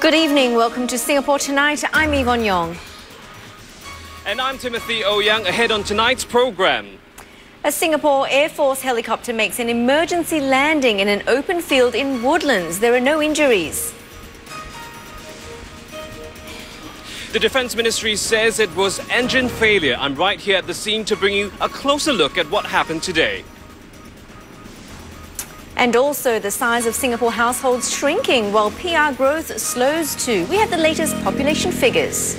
Good evening. Welcome to Singapore Tonight. I'm Yvonne Yong. And I'm Timothy O. Young. Ahead on tonight's program. A Singapore Air Force helicopter makes an emergency landing in an open field in Woodlands. There are no injuries. The Defence Ministry says it was engine failure. I'm right here at the scene to bring you a closer look at what happened today. And also the size of Singapore households shrinking while PR growth slows too. We have the latest population figures.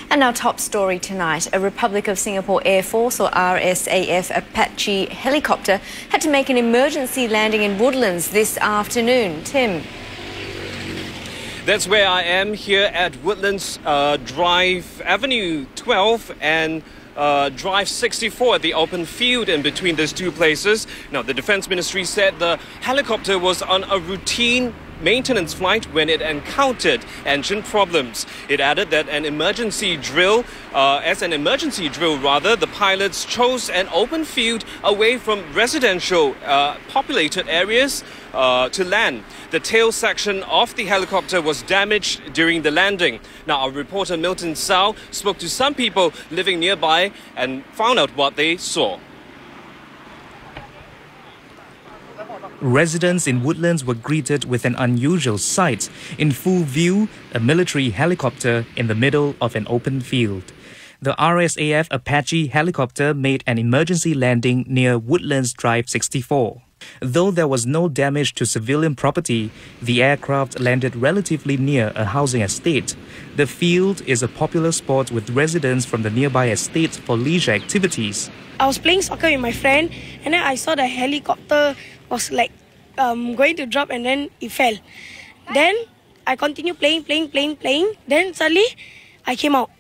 And our top story tonight, a Republic of Singapore Air Force or RSAF Apache helicopter had to make an emergency landing in Woodlands this afternoon. Tim. That's where I am here at Woodlands Drive, Avenue 12 and Drive 64 at the open field in between those two places. Now, the Defence Ministry said the helicopter was on a routine maintenance flight when it encountered engine problems. It added that as an emergency drill, the pilots chose an open field away from residential populated areas to land. The tail section of the helicopter was damaged during the landing. Now, our reporter Milton Sao spoke to some people living nearby and found out what they saw. Residents in Woodlands were greeted with an unusual sight. In full view, a military helicopter in the middle of an open field. The RSAF Apache helicopter made an emergency landing near Woodlands Drive 64. Though there was no damage to civilian property, the aircraft landed relatively near a housing estate. The field is a popular spot with residents from the nearby estate for leisure activities. I was playing soccer with my friend and then I saw the helicopter was like going to drop and then it fell. Then I continued playing. Then suddenly I came out.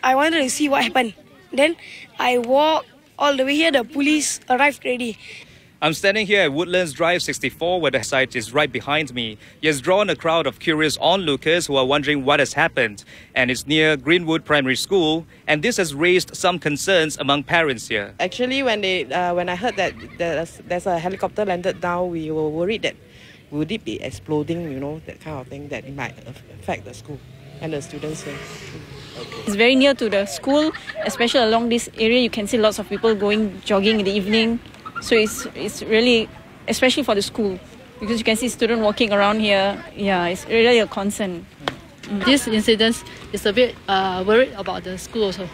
I wanted to see what happened. Then I walked all the way here. The police arrived already. I'm standing here at Woodlands Drive 64 where the site is right behind me. It has drawn a crowd of curious onlookers who are wondering what has happened. And it's near Greenwood Primary School, and this has raised some concerns among parents here. Actually, when I heard that there's a helicopter landed down, we were worried that would it be exploding, you know, that kind of thing, that it might affect the school and the students here. It's very near to the school, especially along this area. You can see lots of people going jogging in the evening. So it's really, especially for the school, because you can see students walking around here. Yeah, it's really a concern. This incident is a bit worried about the school also.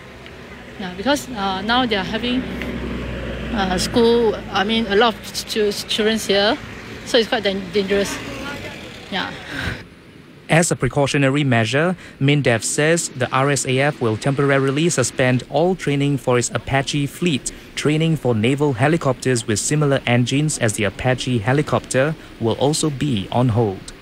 Yeah, because now they are having school, a lot of children here, so it's quite dangerous. Yeah. As a precautionary measure, MINDEF says the RSAF will temporarily suspend all training for its Apache fleet. Training for naval helicopters with similar engines as the Apache helicopter will also be on hold.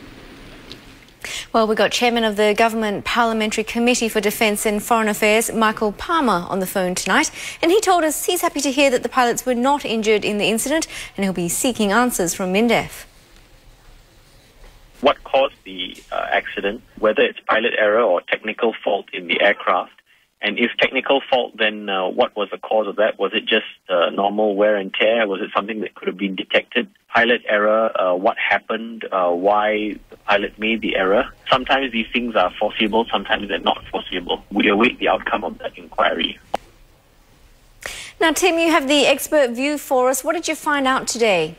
Well, we got Chairman of the Government Parliamentary Committee for Defence and Foreign Affairs, Michael Palmer, on the phone tonight. And he told us he's happy to hear that the pilots were not injured in the incident and he'll be seeking answers from MINDEF. What caused the accident, whether it's pilot error or technical fault in the aircraft, and if technical fault, then what was the cause of that? Was it just normal wear and tear? Was it something that could have been detected? Pilot error, what happened, why the pilot made the error? Sometimes these things are foreseeable, sometimes they're not foreseeable. We await the outcome of that inquiry. Now, Tim, you have the expert view for us. What did you find out today?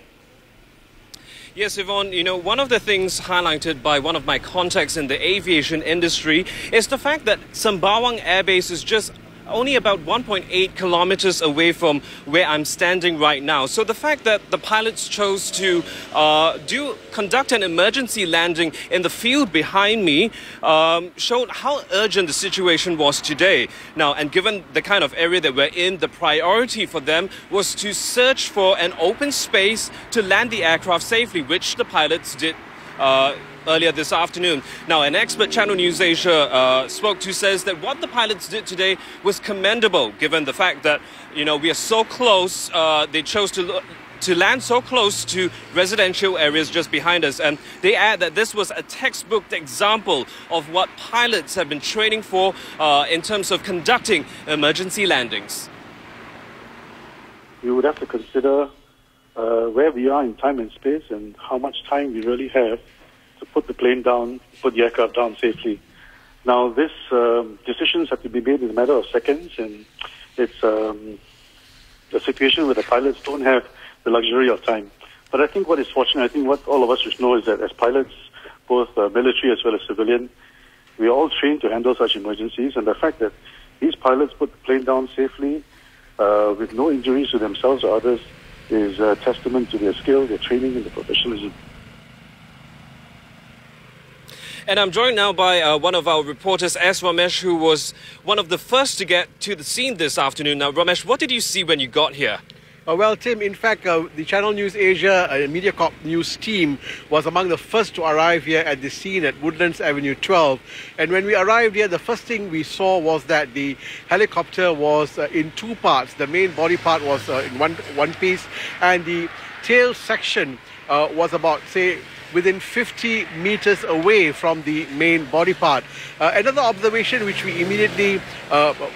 Yes, Yvonne, you know, one of the things highlighted by one of my contacts in the aviation industry is the fact that Sembawang Air Base is just only about 1.8 kilometers away from where I'm standing right now. So the fact that the pilots chose to conduct an emergency landing in the field behind me showed how urgent the situation was today. Now, and given the kind of area that we're in, the priority for them was to search for an open space to land the aircraft safely, which the pilots did earlier this afternoon. Now, an expert Channel News Asia spoke to says that what the pilots did today was commendable, given the fact that, you know, we are so close. They chose to land so close to residential areas just behind us. And they add that this was a textbook example of what pilots have been training for in terms of conducting emergency landings. We would have to consider where we are in time and space and how much time we really have to put the plane down, put the aircraft down safely. Now, this decisions have to be made in a matter of seconds, and it's a situation where the pilots don't have the luxury of time. But I think what is fortunate, I think what all of us should know is that as pilots, both military as well as civilian, we are all trained to handle such emergencies, and the fact that these pilots put the plane down safely with no injuries to themselves or others is a testament to their skill, their training, and their professionalism. And I'm joined now by one of our reporters, S. Ramesh, who was one of the first to get to the scene this afternoon. Now, Ramesh, what did you see when you got here? Well, Tim, in fact, the Channel News Asia MediaCorp News team was among the first to arrive here at the scene at Woodlands Avenue 12. And when we arrived here, the first thing we saw was that the helicopter was in two parts. The main body part was in one piece, and the tail section was about, say, within 50 meters away from the main body part. Another observation which we immediately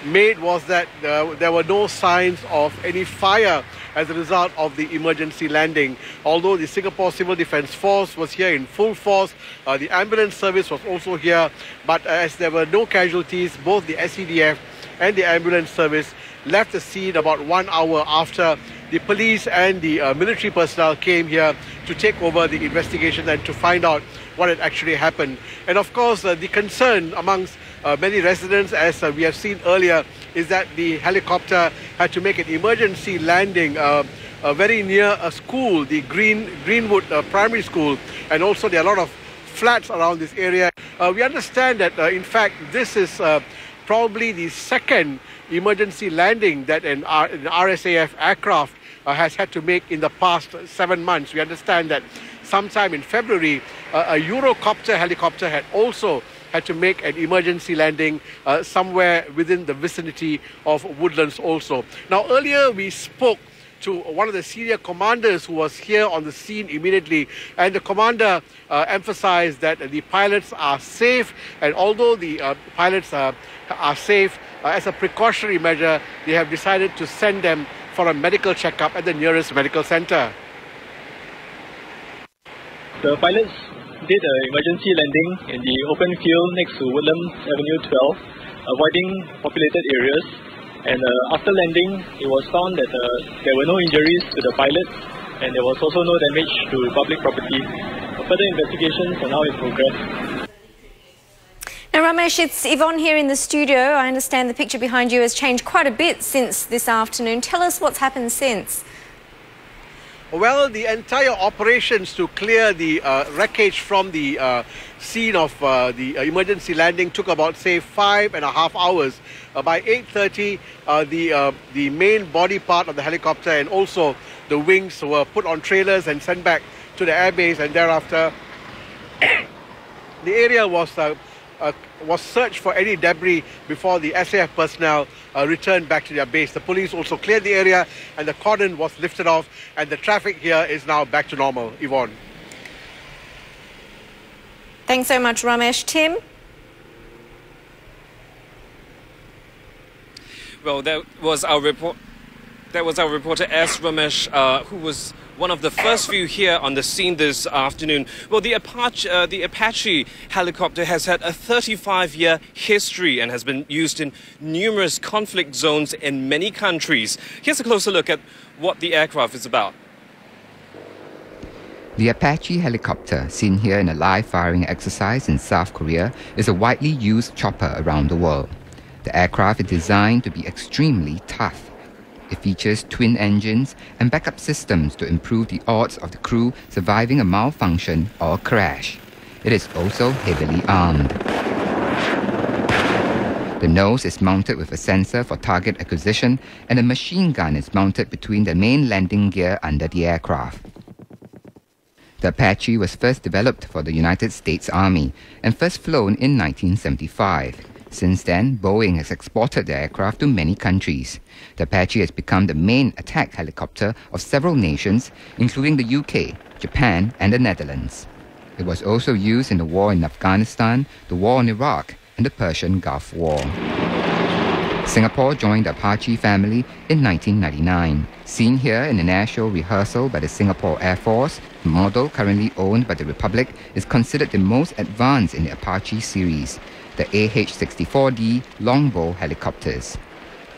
made was that there were no signs of any fire as a result of the emergency landing. Although the Singapore Civil Defence Force was here in full force, the ambulance service was also here, but as there were no casualties, both the SCDF and the ambulance service left the scene about 1 hour after the police and the military personnel came here to take over the investigation and to find out what had actually happened. And of course, the concern amongst many residents, as we have seen earlier, is that the helicopter had to make an emergency landing very near a school, the Greenwood Primary School, and also there are a lot of flats around this area. We understand that, in fact, this is probably the second emergency landing that an RSAF aircraft has had to make in the past 7 months. We understand that sometime in February, a Eurocopter helicopter had also had to make an emergency landing somewhere within the vicinity of Woodlands also. Now, earlier we spoke to one of the senior commanders who was here on the scene immediately, and the commander emphasized that the pilots are safe, and although the pilots are safe, as a precautionary measure, they have decided to send them for a medical checkup at the nearest medical center. The pilots did an emergency landing in the open field next to Woodlands Avenue 12, avoiding populated areas. And after landing, it was found that there were no injuries to the pilots, and there was also no damage to public property. Further investigations are now in progress. Now, Ramesh, it's Yvonne here in the studio. I understand the picture behind you has changed quite a bit since this afternoon. Tell us what's happened since. Well, the entire operations to clear the wreckage from the scene of the emergency landing took about, say, 5.5 hours. By 8:30, the main body part of the helicopter and also the wings were put on trailers and sent back to the airbase, and thereafter the area was searched for any debris before the SAF personnel returned back to their base. The police also cleared the area, and the cordon was lifted off, and the traffic here is now back to normal. Yvonne. Thanks so much, Ramesh. Tim? Well, that was our reporter S. Ramesh, who was one of the first few here on the scene this afternoon. Well, the Apache helicopter has had a 35-year history and has been used in numerous conflict zones in many countries. Here's a closer look at what the aircraft is about. The Apache helicopter, seen here in a live firing exercise in South Korea, is a widely used chopper around the world. The aircraft is designed to be extremely tough. It features twin engines and backup systems to improve the odds of the crew surviving a malfunction or crash. It is also heavily armed. The nose is mounted with a sensor for target acquisition, and a machine gun is mounted between the main landing gear under the aircraft. The Apache was first developed for the United States Army and first flown in 1975. Since then, Boeing has exported the aircraft to many countries. The Apache has become the main attack helicopter of several nations, including the UK, Japan, and the Netherlands. It was also used in the war in Afghanistan, the war in Iraq, and the Persian Gulf War. Singapore joined the Apache family in 1999. Seen here in an airshow rehearsal by the Singapore Air Force, the model currently owned by the Republic is considered the most advanced in the Apache series, the AH-64D Longbow helicopters.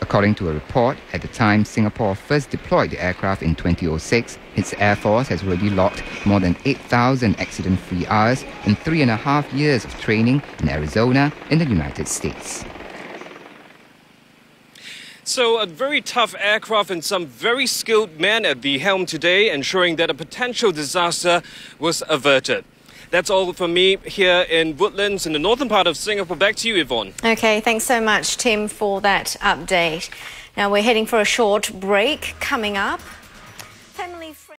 According to a report, at the time Singapore first deployed the aircraft in 2006, its Air Force has already logged more than 8,000 accident-free hours in 3.5 years of training in Arizona in the United States. So a very tough aircraft and some very skilled men at the helm today, ensuring that a potential disaster was averted. That's all from me here in Woodlands in the northern part of Singapore. Back to you, Yvonne. Okay, thanks so much, Tim, for that update. Now we're heading for a short break. Coming up,